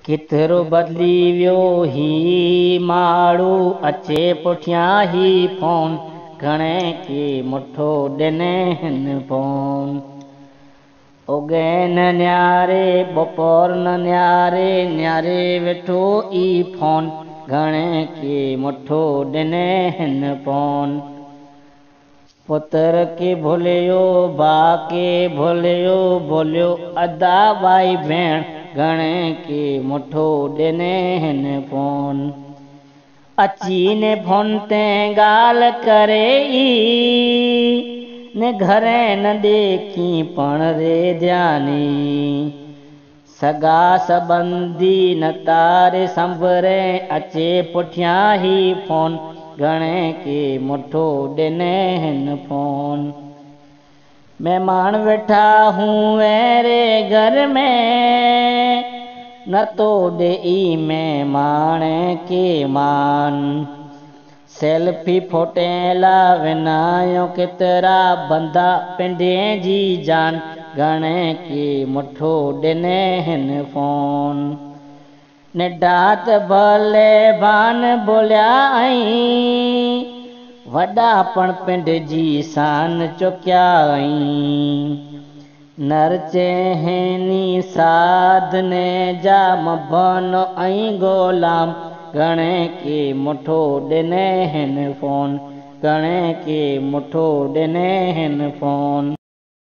कितरो बदली वियो ही माड़ू अचे पुठियां ही फोन घणे के मुठो ॾिने हिन फोन उगे न न्यारे बपोर न न्यारे न्यारे वेठो ई फोन घणे के मुठो ॾिने हिन फोन पुत्र के भुलियो भाउ के भुलियो भुलियो अदा भाई भेण घणे के मुठो ॾिने हिन फोन अची ने फोन ते ॻाल्हि करे ई ने घरे न ॾेखी पण रे ध्यानी सगा सबंधी न तारे संभरे अचे पुठियां ही फोन घणे के मुठो ॾिने हिन फोन महिमान वेठा हूं रे घर में न तो ॾेई महिमान के मान सेल्फी फोटेला विनायो केतिरा बंदा पिंडे जी जान घणे के मुठो ॾिने हिन फोन निडात भले भान बोलिया वॾा पण पिंड जी शान चुकिया नर चेहनी साधने जा मबन गोलाम घणे के मुठो ॾिने हिन फोन घणे के मुठो ॾिने हिन फोन